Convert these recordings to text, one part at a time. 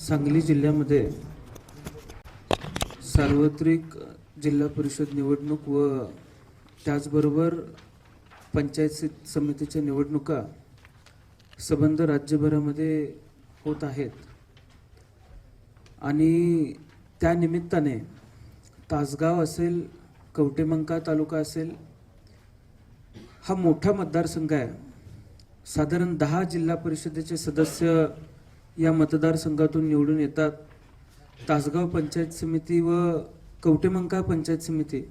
सांगली जिल्ह्यामध्ये सार्वत्रिक जिल्हा परिषद निवडणूक व त्याचबरोबर पंचायत समितीच्या निवडणुका संबंध राज्यभरामध्ये होत आहेत आणि त्या निमित्ताने तासगाव असेल, कवटेमंका तालुका असेल, हा मोठा मतदारसंघ आहे। साधारण 10 जिल्हा परिषदेचे सदस्य या मतदारसंघातून निवडून येतात। तासगाव पंचायत समिती व कवटेमंका पंचायत समिती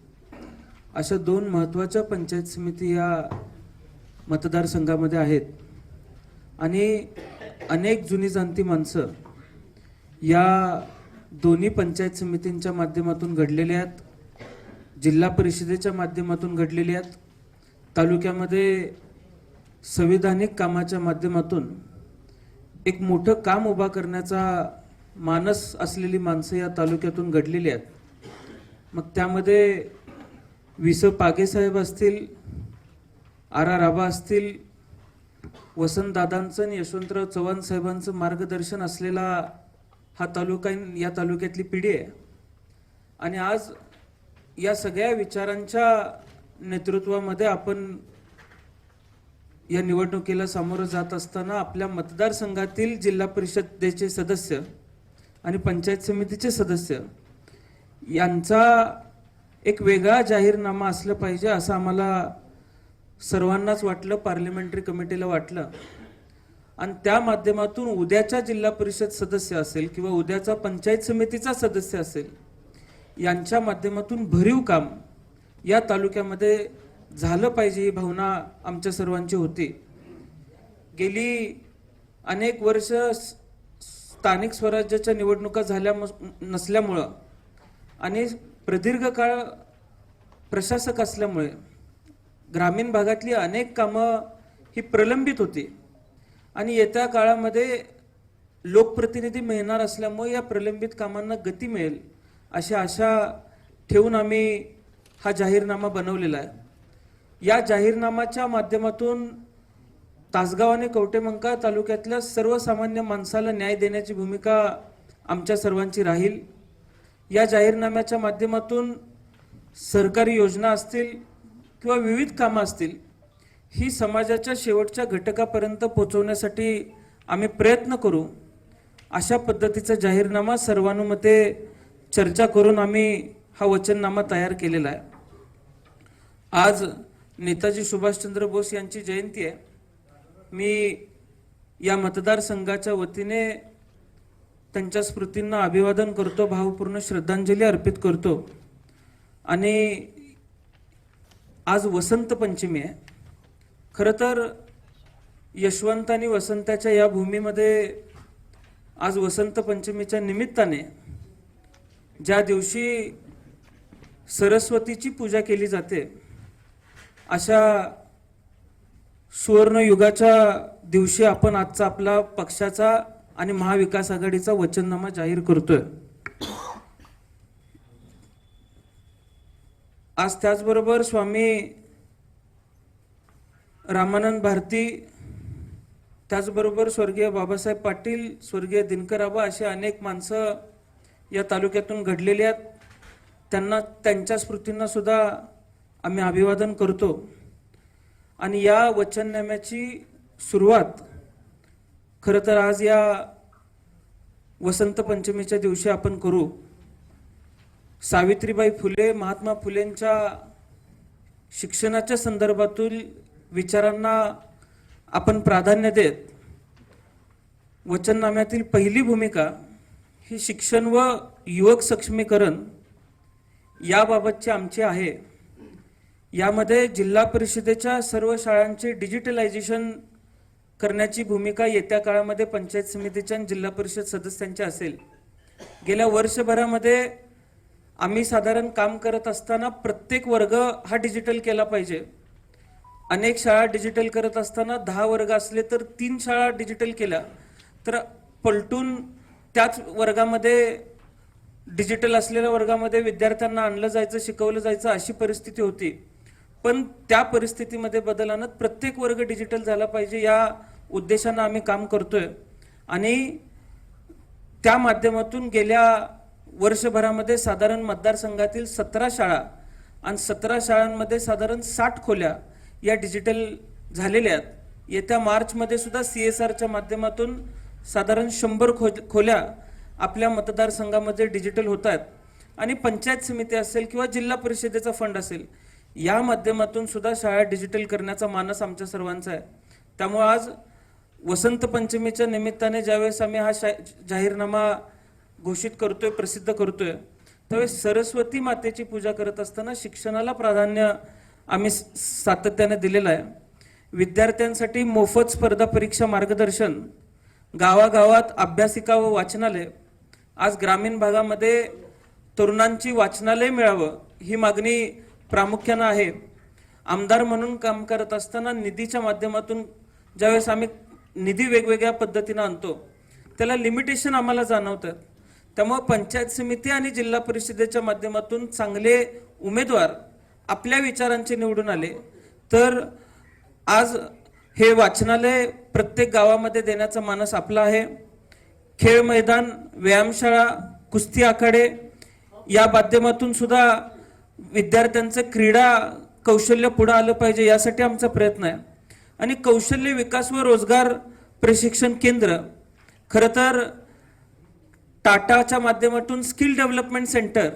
अशा 2 महत्त्वाच्या पंचायत समिती या मतदारसंघामध्ये आहेत आणि अनेक जुनी जाणती माणसं या दोन्ही पंचायत समितींच्या माध्यमातून घडलेले आहेत, जिल्हा परिषदेच्या माध्यमातून घडलेले आहेत, तालुक्यामध्ये संविधानिक कामाच्या माध्यमातून एक मोठं काम उभा करण्याचा मानस असलेली माणसं या तालुक्यातून घडलेली आहेत। मग त्यामध्ये विस पागे साहेब असतील, आर आबा असतील, वसंतदादांचं आणि यशवंतराव चव्हाण साहेबांचं मार्गदर्शन असलेला हा तालुका या तालुक्यातली पिढी आहे आणि आज या सगळ्या विचारांच्या नेतृत्वामध्ये आपण या निवडणुकीला सामोरं जात असताना आपल्या मतदारसंघातील जिल्हा परिषदेचे सदस्य आणि पंचायत समितीचे सदस्य यांचा एक वेगळा जाहीरनामा असला पाहिजे असं आम्हाला सर्वांनाच वाटलं, पार्लमेंटरी कमिटीला वाटलं आणि त्या माध्यमातून उद्याच्या जिल्हा परिषद सदस्य असेल किंवा उद्याचा पंचायत समितीचा सदस्य असेल यांच्या माध्यमातून भरीव काम या तालुक्यामध्ये झालं पाहिजे ही भावना आमच्या सर्वांची होती। गेली अनेक वर्ष स्थानिक स्वराज्याच्या निवडणुका झाल्या नसल्यामुळं आणि प्रदीर्घ काळ प्रशासक असल्यामुळे ग्रामीण भागातली अनेक कामं ही प्रलंबित होती आणि येत्या काळामध्ये लोकप्रतिनिधी मिळणार असल्यामुळे या प्रलंबित कामांना गती मिळेल अशी आशा ठेवून आम्ही हा जाहीरनामा बनवलेला आहे। या जाहीरनामाच्या माध्यमातून तासगाव आणि कवटेमंका तालुक्यातल्या सर्वसामान्य माणसाला न्याय देण्याची भूमिका आमच्या सर्वांची राहील। या जाहीरनाम्याच्या माध्यमातून सरकारी योजना असतील किंवा विविध कामं असतील ही समाजाच्या शेवटच्या घटकापर्यंत पोहोचवण्यासाठी आम्ही प्रयत्न करू अशा पद्धतीचा जाहीरनामा सर्वानुमते चर्चा करून आम्ही हा वचननामा तयार केलेला आहे। आज नेताजी सुभाषचंद्र बोस यांची जयंती आहे। मी या मतदारसंघाच्या वतीने त्यांच्या स्मृतींना अभिवादन करतो, भावपूर्ण श्रद्धांजली अर्पित करतो आणि आज वसंत पंचमी आहे। खरं तर यशवंत आणि वसंताच्या या भूमीमध्ये आज वसंत पंचमीच्या निमित्ताने ज्या दिवशी सरस्वतीची पूजा केली जाते अशा सुवर्ण युगाच्या दिवशी आपण आजचा आपला पक्षाचा आणि महाविकास आघाडीचा वचननामा जाहीर करतोय। आज त्याचबरोबर स्वामी रामानंद भारती, त्याचबरोबर स्वर्गीय बाबासाहेब पाटील, स्वर्गीय दिनकर आबा असे अनेक माणसं या तालुक्यातून घडलेली आहेत। त्यांना त्यांच्या स्मृतींना सुद्धा आम्ही अभिवादन करतो आणि या वचननाम्याची सुरुवात खरं तर आज या वसंत पंचमीच्या दिवशी आपण करू। सावित्रीबाई फुले, महात्मा फुलेंच्या शिक्षणाच्या संदर्भातील विचारांना आपण प्राधान्य देत वचननाम्यातील पहिली भूमिका ही शिक्षण व युवक सक्षमीकरण याबाबतची आमची आहे। यामध्ये जिल्हा परिषदेच्या सर्व शाळांचे डिजिटलायझेशन करण्याची भूमिका येत्या काळामध्ये पंचायत समितीच्या आणि जिल्हा परिषद सदस्यांची असेल। गेल्या वर्षभरामध्ये आम्ही साधारण काम करत असताना प्रत्येक वर्ग हा डिजिटल केला पाहिजे। अनेक शाळा डिजिटल करत असताना 10 वर्ग असले तर 3 शाळा डिजिटल केल्या तर पलटून त्याच वर्गामध्ये डिजिटल असलेल्या वर्गामध्ये विद्यार्थ्यांना आणलं जायचं, शिकवलं जायचं अशी परिस्थिती होती। पण त्या परिस्थितीमध्ये बदल आणत प्रत्येक वर्ग डिजिटल झाला पाहिजे या उद्देशाने आम्ही काम करतोय आणि त्या माध्यमातून गेल्या वर्षभरामध्ये साधारण मतदारसंघातील 17 शाळा आणि 17 शाळांमध्ये साधारण 60 खोल्या या डिजिटल झालेल्या आहेत. येत्या मार्चमध्ये सुद्धा CSRच्या माध्यमातून साधारण 100 खोल्या आपल्या मतदारसंघामध्ये डिजिटल होत आहेत. आणि पंचायत समिती असेल किंवा जिल्हा परिषदेचा फंड असेल, या माध्यमातून सुद्धा शाळा डिजिटल करण्याचा मानस आमच्या सर्वांचा आहे. त्यामुळे आज वसंत पंचमीच्या निमित्ताने ज्यावेळेस आम्ही हा जाहीरनामा घोषित करतोय, प्रसिद्ध करतोय, त्यावेळेस सरस्वती मातेची पूजा करत असताना शिक्षणाला प्राधान्य आम्ही सातत्याने दिलेलं आहे. विद्यार्थ्यांसाठी मोफत स्पर्धा परीक्षा मार्गदर्शन, गावागावात अभ्यासिका व वाचनालय. आज ग्रामीण भागामध्ये तरुणांची वाचनालय मिळावं ही मागणी प्रामुख्यानं आहे. आमदार म्हणून काम करत असताना निधीच्या माध्यमातून ज्यावेळेस आम्ही निधी वेगवेगळ्या पद्धतीनं आणतो, त्याला लिमिटेशन आम्हाला जाणवतात. त्यामुळे पंचायत समिती आणि जिल्हा परिषदेच्या माध्यमातून चांगले उमेदवार आपल्या विचारांचे निवडून आले तर आज हे वाचनालय प्रत्येक गावामध्ये देण्याचा मानस आपला आहे. खेळ मैदान, व्यायामशाळा, कुस्ती आखाडे या माध्यमातून सुद्धा विद्यार्थ्यांचं क्रीडा कौशल्य पुढे आलं पाहिजे, यासाठी आमचा प्रयत्न आहे. आणि कौशल्य विकास व रोजगार प्रशिक्षण केंद्र, खरं तर टाटाच्या माध्यमातून स्किल डेव्हलपमेंट सेंटर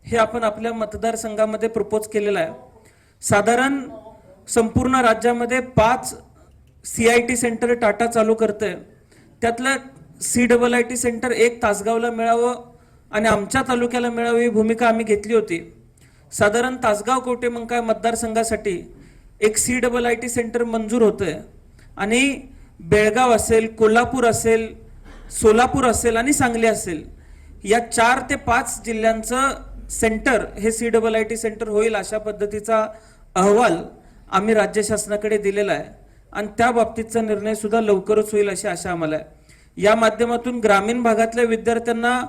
हे आपण आपल्या मतदारसंघामध्ये प्रपोज केलेलं आहे. साधारण संपूर्ण राज्यामध्ये 5 CIT सेंटर टाटा चालू करते. त्यातलं CIIT सेंटर एक तासगावला मिळावं आणि आमच्या तालुक्याला मिळावी ही भूमिका आम्ही घेतली होती. साधारण तासगाव कवठेमंकाळ मतदारसंघासाठी एक CIIT सेंटर मंजूर होतंय आणि बेळगाव असेल, कोल्हापूर असेल, सोलापूर असेल आणि सांगली असेल, या 4 ते 5 जिल्ह्यांचं सेंटर हे CIIT सेंटर होईल अशा पद्धतीचा अहवाल आम्ही राज्य शासनाकडे दिलेला आहे आणि त्या बाबतीतचा निर्णय सुद्धा लवकरच होईल अशी आशा आम्हाला आहे. या माध्यमातून ग्रामीण भागातल्या विद्यार्थ्यांना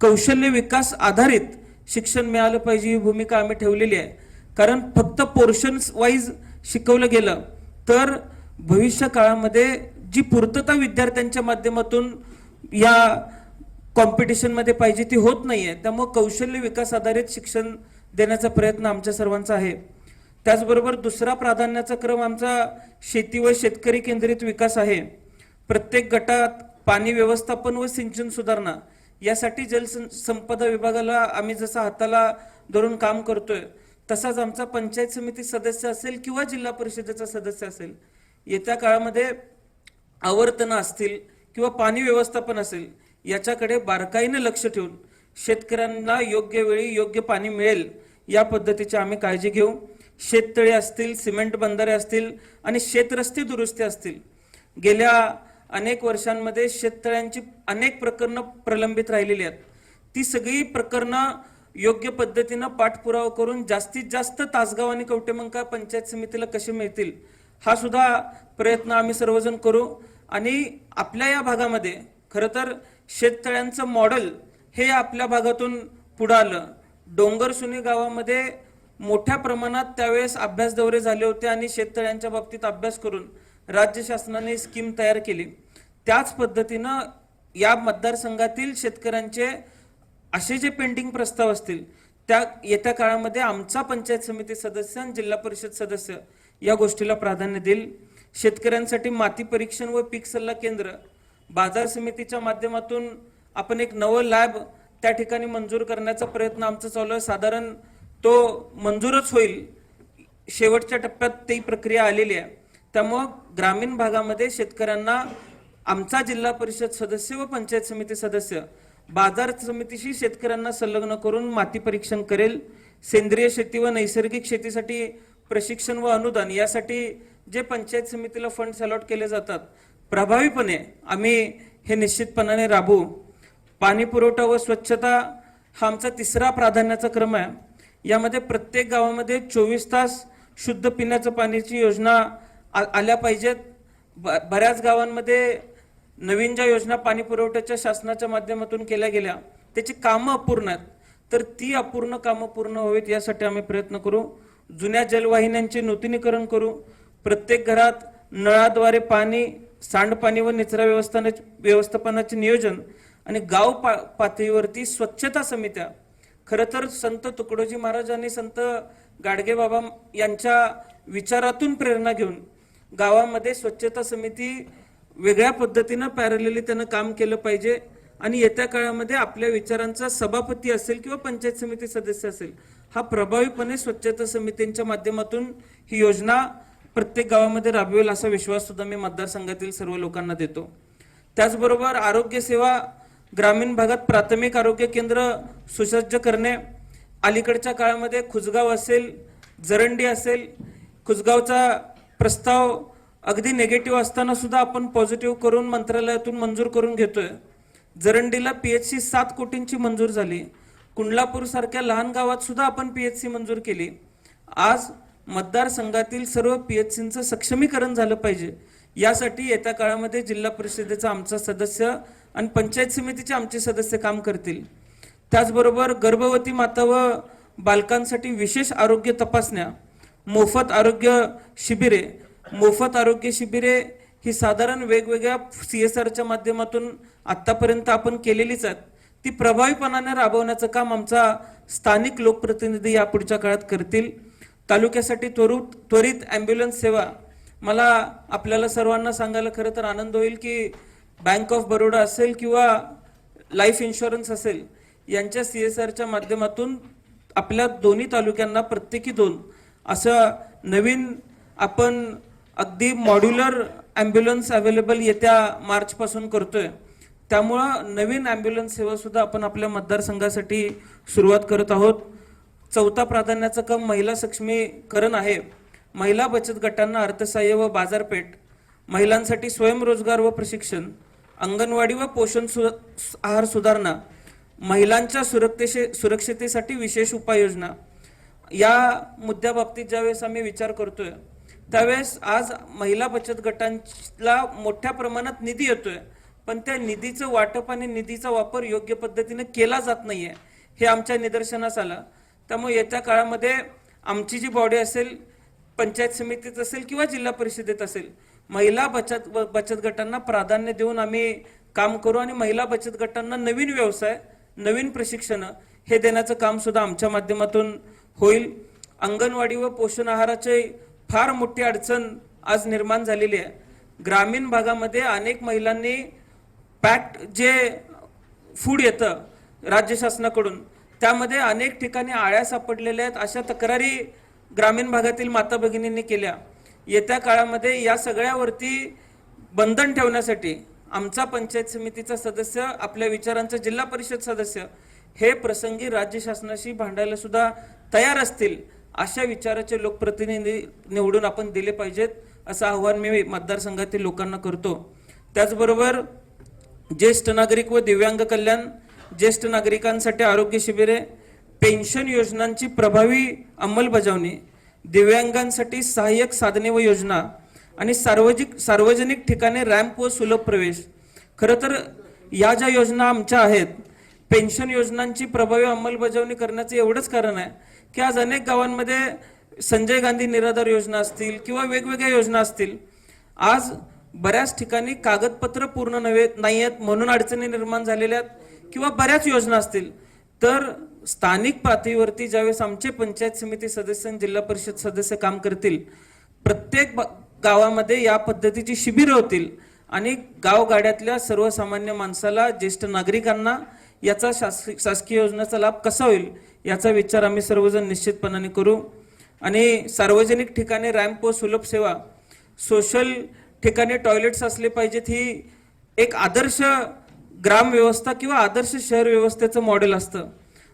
कौशल्य विकास आधारित शिक्षण मिळालं पाहिजे ही भूमिका आम्ही ठेवलेली आहे. कारण फक्त पोर्शन्स वाईज शिकवलं गेलं तर भविष्य काळामध्ये जी पूर्तता विद्यार्थ्यांच्या माध्यमातून या कॉम्पिटिशनमध्ये पाहिजे ती होत नाहीये. त्यामुळे कौशल्य विकास आधारित शिक्षण देण्याचा प्रयत्न आमच्या सर्वांचा आहे. त्याचबरोबर दुसरा प्राधान्याचा क्रम आमचा शेती व शेतकरी केंद्रित विकास आहे. प्रत्येक गटात पाणी व्यवस्थापन व सिंचन सुधारणा यासाठी जलसंपदा विभागाला आम्ही जसं हाताला धरून काम करतोय, तसाच आमचा पंचायत समिती सदस्य असेल किंवा जिल्हा परिषदेचा सदस्य असेल, येत्या काळामध्ये आवर्तनं असतील किंवा पाणी व्यवस्थापन असेल, याच्याकडे बारकाईने लक्ष ठेवून शेतकऱ्यांना योग्य वेळी योग्य पाणी मिळेल या पद्धतीची आम्ही काळजी घेऊ. शेततळे असतील, सिमेंट बंधारे असतील आणि शेतरस्ते दुरुस्ती असतील, गेल्या अनेक वर्षांमध्ये शेततळ्यांची अनेक प्रकरणं प्रलंबित राहिलेली आहेत. ती सगळी प्रकरणं योग्य पद्धतीनं पाठपुरावा करून जास्तीत जास्त तासगाव आणि कवठेमंकाळ पंचायत समितीला कसे मिळतील हा सुद्धा प्रयत्न आम्ही सर्वजण करू. आणि आपल्या या भागामध्ये खरं तर शेततळ्यांचं मॉडेल हे आपल्या भागातून पुढं आलं. डोंगरसुनी गावामध्ये मोठ्या प्रमाणात त्यावेळेस अभ्यास दौरे झाले होते आणि शेततळ्यांच्या बाबतीत अभ्यास करून राज्य शासनाने स्कीम तयार केली. त्याच पद्धतीनं या मतदारसंघातील शेतकऱ्यांचे असे जे पेंडिंग प्रस्ताव असतील त्या येत्या काळामध्ये आमचा पंचायत समिती सदस्य आणि जिल्हा परिषद सदस्य या गोष्टीला प्राधान्य देईल. शेतकऱ्यांसाठी माती परीक्षण व पीक सल्ला केंद्र, बाजार समितीच्या माध्यमातून आपण एक नवं लॅब त्या ठिकाणी मंजूर करण्याचा प्रयत्न आमचा चालू आहे. साधारण तो मंजूरच होईल, शेवटच्या टप्प्यात ती प्रक्रिया आलेली आहे. त्यामुळं ग्रामीण भागामध्ये शेतकऱ्यांना आमचा जिल्हा परिषद सदस्य व पंचायत समिती सदस्य बाजार समितीशी शेतकऱ्यांना संलग्न करून माती परीक्षण करेल. सेंद्रिय शेती व नैसर्गिक शेतीसाठी प्रशिक्षण व अनुदान यासाठी जे पंचायत समितीला फंड्स अलॉट केले जातात प्रभावीपणे आम्ही हे निश्चितपणाने राबवू. पाणी पुरवठा व स्वच्छता हा आमचा तिसरा प्राधान्याचा क्रम आहे. यामध्ये प्रत्येक गावामध्ये 24 तास शुद्ध पिण्याचं पाण्याची योजना आल्या पाहिजेत. बऱ्याच गावांमध्ये नवीन ज्या योजना पाणी पुरवठ्याच्या शासनाच्या माध्यमातून केल्या गेल्या त्याची कामं अपूर्ण आहेत, तर ती अपूर्ण कामं पूर्ण व्हावीत यासाठी आम्ही प्रयत्न करू. जुन्या जलवाहिन्यांचे नूतनीकरण करू. प्रत्येक घरात नळाद्वारे पाणी सांडपाणी व निचरा व्यवस्थापनाचे नियोजन आणि गाव पातळीवरती स्वच्छता समित्या. खरं तर संत तुकडोजी महाराज आणि संत गाडगे बाबा यांच्या विचारातून प्रेरणा घेऊन गावामध्ये स्वच्छता समिती वेगळ्या पद्धतीनं पॅरलली त्यानं काम केलं पाहिजे आणि येत्या काळामध्ये आपल्या विचारांचा सभापती असेल किंवा पंचायत समिती सदस्य असेल हा प्रभावीपणे स्वच्छता समितींच्या माध्यमातून ही योजना प्रत्येक गावामध्ये राबवेल असा विश्वास सुद्धा मी मतदारसंघातील सर्व लोकांना देतो. त्याचबरोबर आरोग्य सेवा ग्रामीण भागात प्राथमिक आरोग्य केंद्र सुसज्ज करणे. अलीकडच्या काळामध्ये खुसगाव असेल, जरंडी असेल, खुसगावचा प्रस्ताव अगदी नेगेटिव्ह असताना सुद्धा आपण पॉझिटिव्ह करून मंत्रालयातून मंजूर करून घेतोय. जरंडीला PHC 7 कोटींची मंजूर झाली. कुंडलापूर सारख्या लहान गावात सुद्धा आपण PHC मंजूर केली. आज मतदारसंघातील सर्व PHCंचं सक्षमीकरण झालं पाहिजे यासाठी येत्या काळामध्ये जिल्हा परिषदेचा आमचा सदस्य आणि पंचायत समितीचे आमचे सदस्य काम करतील. त्याचबरोबर गर्भवती माता व बालकांसाठी विशेष आरोग्य तपासण्या, मोफत आरोग्य शिबिरे ही साधारण वेगवेगळ्या CSRच्या माध्यमातून आतापर्यंत आपण केलेलीच आहेत. ती प्रभावीपणाने राबवण्याचं काम आमचा स्थानिक लोकप्रतिनिधी यापुढच्या काळात करतील. तालुक्यासाठी त्वरित ॲम्ब्युलन्स सेवा. मला आपल्याला सर्वांना सांगायला खरं तर आनंद होईल की बँक ऑफ बरोडा असेल किंवा लाईफ इन्शुरन्स असेल यांच्या CSRच्या माध्यमातून आपल्या दोन्ही तालुक्यांना प्रत्येकी 2 असं नवीन आपण अगदी मॉड्युलर ॲम्ब्युलन्स अवेलेबल येत्या मार्चपासून करतोय. त्यामुळं नवीन ॲम्ब्युलन्स सेवा सुद्धा आपण आपल्या मतदारसंघासाठी सुरुवात करत आहोत. 4था प्राधान्याचं काम महिला सक्षमीकरण आहे. महिला बचत गटांना अर्थसहाय्य व बाजारपेठ, महिलांसाठी स्वयंरोजगार व प्रशिक्षण, अंगणवाडी व पोषण आहार सुधारणा, महिलांच्या सुरक्षितेसाठी विशेष उपाययोजना या मुद्द्याबाबतीत ज्यावेळेस आम्ही विचार करतोय त्यावेळेस आज महिला बचत गटांना मोठ्या प्रमाणात निधी येतोय, पण त्या निधीचं वाटप आणि निधीचा वापर योग्य पद्धतीने केला जात नाहीये हे आमच्या निदर्शनास आलं. त्यामुळे येत्या काळामध्ये आमची जी बॉडी असेल, पंचायत समितीत असेल किंवा जिल्हा परिषदेत असेल, महिला बचत गटांना प्राधान्य देऊन आम्ही काम करू आणि महिला बचत गटांना नवीन व्यवसाय, नवीन प्रशिक्षण हे देण्याचं काम सुद्धा आमच्या माध्यमातून होईल. अंगणवाडी व पोषण आहाराची फार मोठी अडचण आज निर्माण झालेली आहे. ग्रामीण भागामध्ये अनेक महिलांनी पॅक्ड जे फूड येतं राज्य शासनाकडून त्यामध्ये अनेक ठिकाणी आळ्या सापडलेल्या आहेत अशा तक्रारी ग्रामीण भागातील माता भगिनींनी केल्या. येत्या काळामध्ये या सगळ्यावरती बंधन ठेवण्यासाठी आमचा पंचायत समितीचा सदस्य, आपल्या विचारांचा जिल्हा परिषद सदस्य हे प्रसंगी राज्य शासनाशी भांडायला सुद्धा तयार असतील अशा विचाराचे लोकप्रतिनिधी निवडून आपण दिले पाहिजेत असं आव्हान मी मतदारसंघातील लोकांना करतो. त्याचबरोबर ज्येष्ठ नागरिक व दिव्यांग कल्याण, ज्येष्ठ नागरिकांसाठी आरोग्य शिबिरे, पेन्शन योजनांची प्रभावी अंमलबजावणी, दिव्यांगांसाठी सहाय्यक साधने व योजना आणि सार्वजनिक ठिकाणी रॅम्प व सुलभ प्रवेश. खरं तर या ज्या योजना आमच्या आहेत, पेन्शन योजनांची प्रभावी अंमलबजावणी करण्याचं एवढंच कारण आहे की आज अनेक गावांमध्ये संजय गांधी निराधार योजना असतील किंवा वेगवेगळ्या योजना असतील, आज बऱ्याच ठिकाणी कागदपत्र पूर्ण नाही आहेत म्हणून अडचणी निर्माण झालेल्या आहेत किंवा बऱ्याच योजना असतील. तर स्थानिक पातळीवरती ज्यावेळेस आमचे पंचायत समिती सदस्य आणि जिल्हा परिषद सदस्य काम करतील, प्रत्येक गावामध्ये या पद्धतीची शिबिरं होतील आणि गावगाड्यातल्या सर्वसामान्य माणसाला, ज्येष्ठ नागरिकांना याचा शासकीय योजनेचा लाभ कसा होईल याचा विचार आम्ही सर्वजण निश्चितपणाने करू. आणि सार्वजनिक ठिकाणी रॅम्प व सुलभ सेवा, सोशल ठिकाणी टॉयलेट्स असले पाहिजेत. ही एक आदर्श ग्राम व्यवस्था किंवा आदर्श शहर व्यवस्थेचं मॉडेल असतं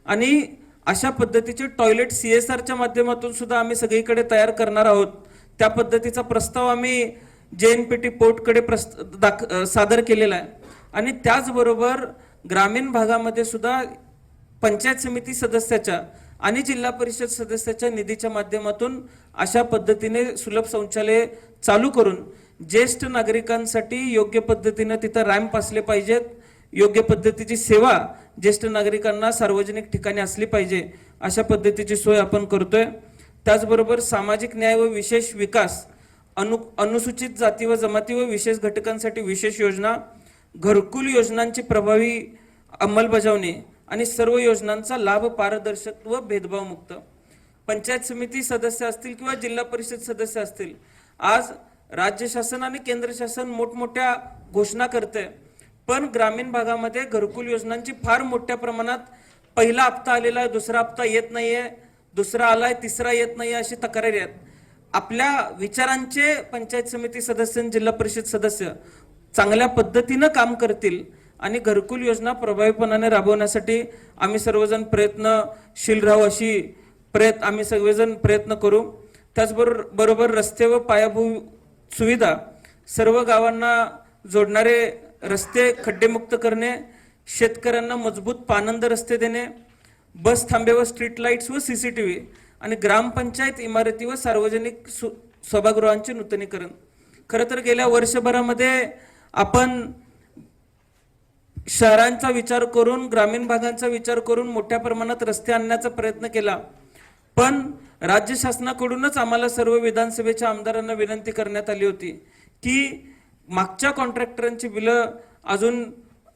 आणि अशा पद्धतीचे टॉयलेट CSRच्या माध्यमातून सुद्धा आम्ही सगळीकडे तयार करणार आहोत. त्या पद्धतीचा प्रस्ताव आम्ही JNPT पोर्टकडे सादर केलेला आहे. आणि त्याचबरोबर ग्रामीण भागामध्ये सुद्धा पंचायत समिती सदस्याच्या आणि जिल्हा परिषद सदस्याच्या निधीच्या माध्यमातून अशा पद्धतीने सुलभ शौचालय चालू करून ज्येष्ठ नागरिकांसाठी योग्य पद्धतीने तिथं रॅम्प असले पाहिजेत, योग्य पद्धतीची सेवा ज्येष्ठ नागरिकांना सार्वजनिक ठिकाणी असली पाहिजे अशा पद्धतीची सोय आपण करतोय. त्याचबरोबर सामाजिक न्याय व विशेष विकास, अनुसूचित जाती व जमाती व विशेष घटकांसाठी विशेष योजना, घरकुल योजनांची प्रभावी अंमलबजावणी आणि सर्व योजनांचा लाभ पारदर्शक व भेदभावमुक्त. पंचायत समिती सदस्य असतील किंवा जिल्हा परिषद सदस्य असतील, आज राज्य शासन आणि केंद्र शासन मोठमोठ्या घोषणा करते, पण ग्रामीण भागामध्ये घरकुल योजनांची फार मोठ्या प्रमाणात पहिला हप्ता आलेला आहे, दुसरा हप्ता येत नाहीये, दुसरा आलाय, तिसरा येत नाहीये, अशी तक्रारी आहेत. आपल्या विचारांचे पंचायत समिती सदस्य, जिल्हा परिषद सदस्य चांगल्या पद्धतीनं काम करतील आणि घरकुल योजना प्रभावीपणाने राबवण्यासाठी आम्ही सर्वजण प्रयत्नशील राहू, अशी आम्ही सर्वजण प्रयत्न करू. त्याचबरोबर रस्ते व पायाभूत सुविधा, सर्व गावांना जोडणारे रस्ते खड्डेमुक्त करणे, शेतकऱ्यांना मजबूत पानंद रस्ते देणे, बस थांबे व स्ट्रीट लाईट्स व सीसीटीव्ही आणि ग्रामपंचायत इमारती व सार्वजनिक सभागृहांचे नूतनीकरण. खरं तर गेल्या वर्षभरामध्ये आपण शहरांचा विचार करून, ग्रामीण भागांचा विचार करून मोठ्या प्रमाणात रस्ते आणण्याचा प्रयत्न केला, पण राज्य शासनाकडूनच आम्हाला सर्व विधानसभेच्या आमदारांना विनंती करण्यात आली होती की मागच्या कॉन्ट्रॅक्टरांची बिलं अजून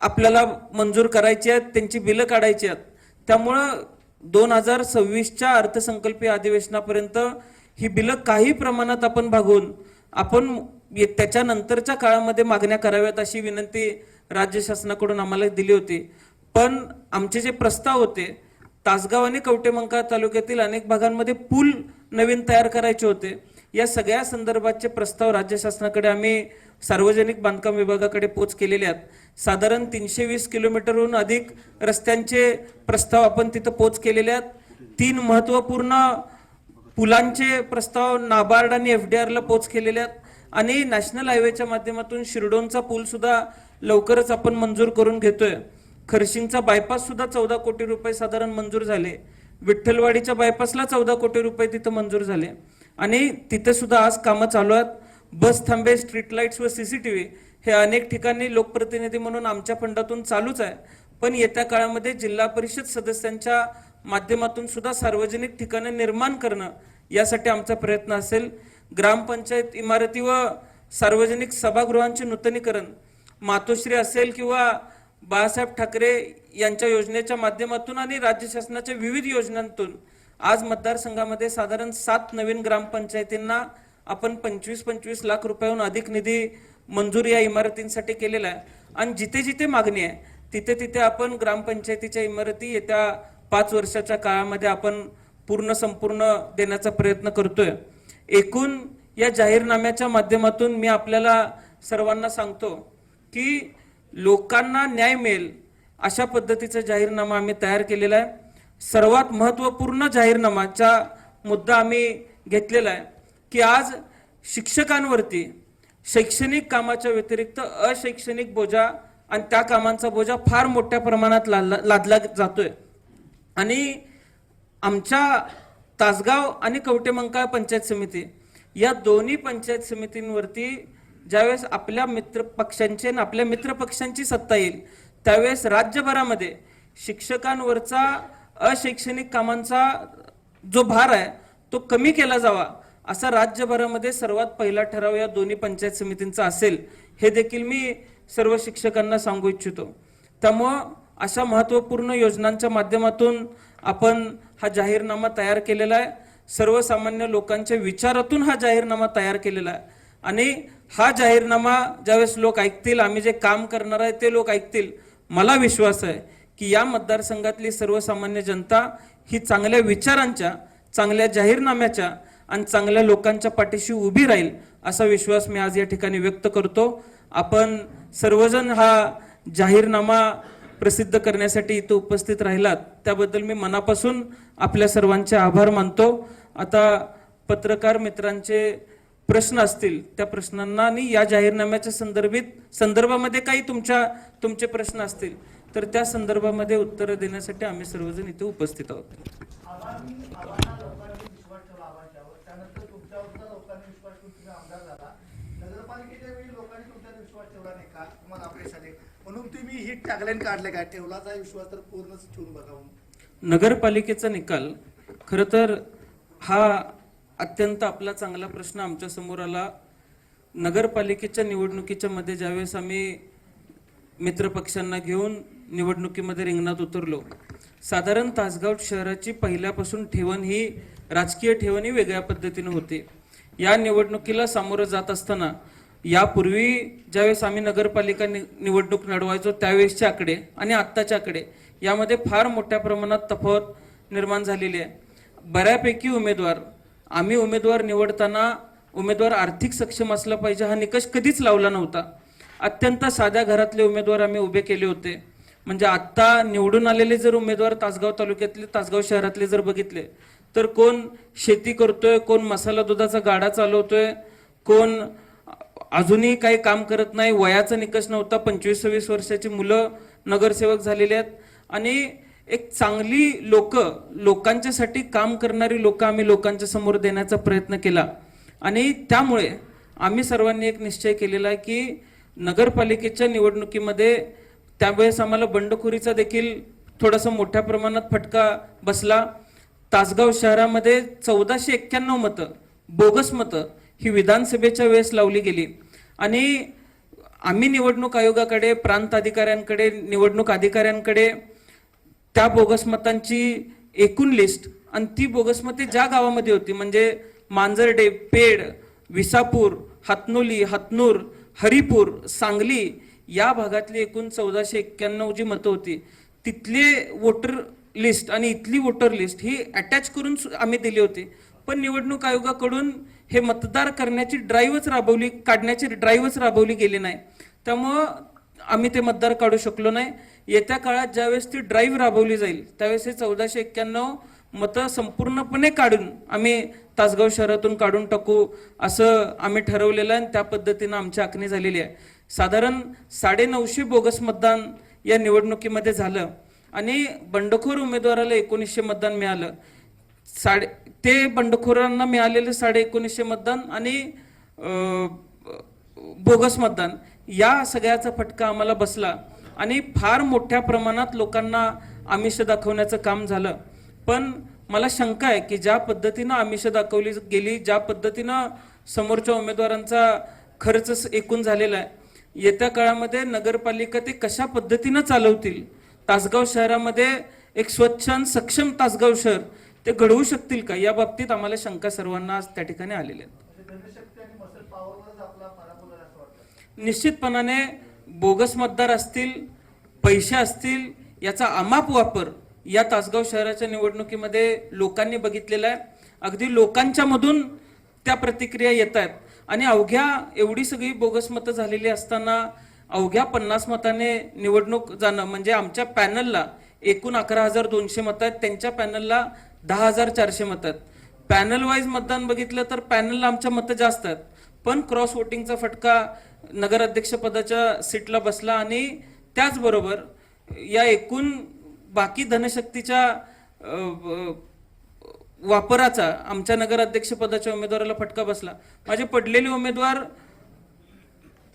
आपल्याला मंजूर करायची आहेत, त्यांची बिलं काढायची आहेत. त्यामुळं 2026च्या अर्थसंकल्पीय अधिवेशनापर्यंत ही बिलं काही प्रमाणात आपण भागवून आपण त्याच्यानंतरच्या काळामध्ये मागण्या कराव्यात, अशी विनंती राज्य शासनाकडून आम्हाला दिली होती. पण आमचे जे प्रस्ताव होते, तासगाव आणि कवटेमंकाळ तालुक्यातील अनेक भागांमध्ये पूल नवीन तयार करायचे होते, या सगळ्या संदर्भाचे प्रस्ताव राज्य शासनाकडे आम्ही सार्वजनिक बांधकाम विभागाकडे पोच केलेले आहेत. साधारण 320 किलोमीटरहून अधिक रस्त्यांचे प्रस्ताव आपण तिथं पोच केलेले आहेत. 3 महत्वपूर्ण पुलांचे प्रस्ताव नाबार्ड आणि FDR ला पोच केलेले आहेत आणि नॅशनल हायवेच्या माध्यमातून शिरडोनचा पूल सुद्धा लवकरच आपण मंजूर करून घेतोय. खरशिंगचा बायपास सुद्धा 14 कोटी रुपये साधारण मंजूर झाले. विठ्ठलवाडीच्या बायपासला 14 कोटी रुपये तिथं मंजूर झाले आणि तिथे सुद्धा आज कामं चालू आहेत. बस थांबे, स्ट्रीट लाईट्स व सीसीटीव्ही हे अनेक ठिकाणी लोकप्रतिनिधी म्हणून आमच्या फंडातून चालूच आहे, पण येत्या काळामध्ये जिल्हा परिषद सदस्यांच्या माध्यमातून सुद्धा सार्वजनिक ठिकाणे निर्माण करणं, यासाठी आमचा प्रयत्न असेल. ग्रामपंचायत इमारती व सार्वजनिक सभागृहांचे नूतनीकरण, मातोश्री असेल किंवा बाळासाहेब ठाकरे यांच्या योजनेच्या माध्यमातून आणि राज्य शासनाच्या विविध योजनांतून आज मतदारसंघामध्ये साधारण 7 नवीन ग्रामपंचायतींना आपण 25-25 लाख रुपयाहून अधिक निधी मंजूर या इमारतींसाठी केलेला आहे. आणि जिथे जिथे मागणी आहे तिथे तिथे आपण ग्रामपंचायतीच्या इमारती येत्या 5 वर्षाच्या काळामध्ये आपण संपूर्ण देण्याचा प्रयत्न करतोय. एकूण या जाहीरनाम्याच्या माध्यमातून मी आपल्याला सर्वांना सांगतो की लोकांना न्याय मिळेल अशा पद्धतीचा जाहीरनामा आम्ही तयार केलेला आहे. सर्वात महत्वपूर्ण जाहीरनामाचा मुद्दा आम्ही घेतलेला आहे की आज शिक्षकांवरती शैक्षणिक कामाच्या व्यतिरिक्त अशैक्षणिक बोजा आणि त्या कामांचा बोजा फार मोठ्या प्रमाणात लादला जातोय. आणि आमच्या तासगाव आणि कवटेमंकाळ पंचायत समिती या दोन्ही पंचायत समितींवरती ज्यावेळेस आपल्या मित्र पक्षांची आणि आपल्या मित्र पक्षांची सत्ता येईल त्यावेळेस राज्यभरामध्ये शिक्षकांवरचा अशैक्षणिक कामांचा जो भार आहे तो कमी केला जावा असा राज्यभरामध्ये सर्वात पहिला ठराव या दोन्ही पंचायत समितींचा असेल, हे देखील मी सर्व शिक्षकांना सांगू इच्छितो. त्यामुळं अशा महत्त्वपूर्ण योजनांच्या माध्यमातून आपण हा जाहीरनामा तयार केलेला आहे. सर्वसामान्य लोकांच्या विचारातून हा जाहीरनामा तयार केलेला आहे आणि हा जाहीरनामा ज्यावेळेस लोक ऐकतील, आम्ही जे काम करणार आहे ते लोक ऐकतील, मला विश्वास आहे की या मतदारसंघातली सर्वसामान्य जनता ही चांगल्या विचारांच्या, चांगल्या जाहीरनाम्याच्या आणि चांगल्या लोकांच्या पाठीशी उभी राहील असा विश्वास मी आज या ठिकाणी व्यक्त करतो. आपण सर्वजण हा जाहीरनामा प्रसिद्ध करण्यासाठी इथं उपस्थित राहिलात त्याबद्दल मी मनापासून आपल्या सर्वांचे आभार मानतो. आता पत्रकार मित्रांचे प्रश्न असतील त्या प्रश्नांना आणि या जाहीरनाम्याच्या संदर्भामध्ये काही तुमचे प्रश्न असतील तर त्या संदर्भामध्ये उत्तर देण्यासाठी आम्ही सर्वजण इथे उपस्थित आहोत. म्हणून तुम्ही ही टॅगलाईन काढले काय, ठेवलाचा विश्वास तर पूर्णच ठेवून बघावं. नगरपालिकेचा निकाल खरं तर हा अत्यंत आपला चांगला प्रश्न आमच्या समोर आला. नगरपालिकेच्या निवडणुकीच्या मध्ये ज्यावेळेस आम्ही मित्रपक्षांना घेऊन निवडणुकीमध्ये रिंगणात उतरलो, साधारण तासगाव शहराची पहिल्यापासून ठेवण ही राजकीय ठेवण ही वेगळ्या पद्धतीने होती. या निवडणुकीला सामोरं जात असताना यापूर्वी ज्यावेळेस आम्ही नगरपालिका निवडणूक लढवायचो त्यावेळेसच्या आकडे आणि आत्ताच्या आकडे यामध्ये फार मोठ्या प्रमाणात तफावत निर्माण झालेली आहे. बऱ्यापैकी आम्ही उमेदवार निवडताना उमेदवार आर्थिक सक्षम असला पाहिजे हा निकष कधीच लावला नव्हता. अत्यंत साध्या घरातले उमेदवार आम्ही उभे केले होते. म्हणजे आत्ता निवडून आलेले जर उमेदवार तासगाव तालुक्यातले, तासगाव शहरातले जर बघितले तर कोण शेती करतोय, कोण मसाला दुधाचा गाडा चालवतोय, कोण अजूनही काही काम करत नाही. वयाचा निकष नव्हता. 25-26 वर्षाची मुलं नगरसेवक झालेले आहेत आणि एक चांगली लोकांच्यासाठी काम करणारी लोक आम्ही लोकांच्या समोर देण्याचा प्रयत्न केला. आणि त्यामुळे आम्ही सर्वांनी एक निश्चय केलेला आहे की नगरपालिकेच्या निवडणुकीमध्ये त्यावेळेस आम्हाला बंडखोरीचा देखील थोडासा मोठ्या प्रमाणात फटका बसला. तासगाव शहरामध्ये 1491 मतं, बोगस मतं ही विधानसभेच्या वेळेस लावली गेली. आणि आम्ही निवडणूक आयोगाकडे, प्रांत अधिकाऱ्यांकडे, निवडणूक अधिकाऱ्यांकडे त्या बोगस मतांची एकूण लिस्ट आणि ती बोगस मते ज्या गावामध्ये होती म्हणजे मांजर्डे, पेड, विसापूर, हातनोली, हातनूर, हरिपूर, सांगली या भागातली एकूण 1491 जी मतं होती तिथले वोटर लिस्ट आणि इथली वोटर लिस्ट ही अटॅच करून आम्ही दिली होती. पण निवडणूक आयोगाकडून हे मतदार काढण्याची ड्राईव्हच राबवली गेली नाही. त्यामुळं आम्ही ते मतदार काढू शकलो नाही. येत्या काळात ज्यावेळेस ती ड्राईव्ह राबवली जाईल त्यावेळेस हे 1491 मतं संपूर्णपणे काढून आम्ही तासगाव शहरातून काढून टाकू असं आम्ही ठरवलेलं आहे. आणि त्या पद्धतीनं आमची आखणी झालेली आहे. साधारण 950 बोगस मतदान या निवडणुकीमध्ये झालं आणि बंडखोर उमेदवाराला 1900 मतदान मिळालं. ते बंडखोरांना मिळालेले 1950 मतदान आणि बोगस मतदान या सगळ्याचा फटका आम्हाला बसला आणि फार मोठ्या प्रमाणात लोकांना आमिष दाखवण्याचं काम झालं. पण मला शंका आहे की ज्या पद्धतीनं आमिष दाखवली गेली, ज्या पद्धतीनं समोरच्या उमेदवारांचा खर्च एकूण झालेला आहे, येत्या काळामध्ये नगरपालिका ते कशा पद्धतीनं चालवतील, तासगाव शहरामध्ये एक स्वच्छ आणि सक्षम तासगाव शहर ते घडवू शकतील का, या बाबतीत आम्हाला शंका सर्वांना आज त्या ठिकाणी आलेल्या आहेत. निश्चितपणाने बोगस मतदार असतील, पैसे असतील, याचा अमाप वापर या तासगाव शहराच्या निवडणुकीमध्ये लोकांनी बघितलेला आहे. अगदी लोकांच्या मधून त्या प्रतिक्रिया येत आहेत आणि अवघ्या एवढी सगळी बोगस मतं झालेली असताना अवघ्या 50 मताने निवडणूक जाणं म्हणजे आमच्या पॅनलला एकूण 11,200 मतं आहेत, त्यांच्या पॅनलला 10,400 मतं आहेत. पॅनल वाईज मतदान बघितलं तर पॅनलला आमच्या मतं जास्त आहेत. पण क्रॉस वोटिंगचा फटका नगराध्यक्ष पदाच्या सीटला बसला आणि त्याचबरोबर या एकूण बाकी धनशक्तीच्या वापराचा आमच्या नगराध्यक्ष पदाच्या उमेदवाराला फटका बसला. माझे पडलेले उमेदवार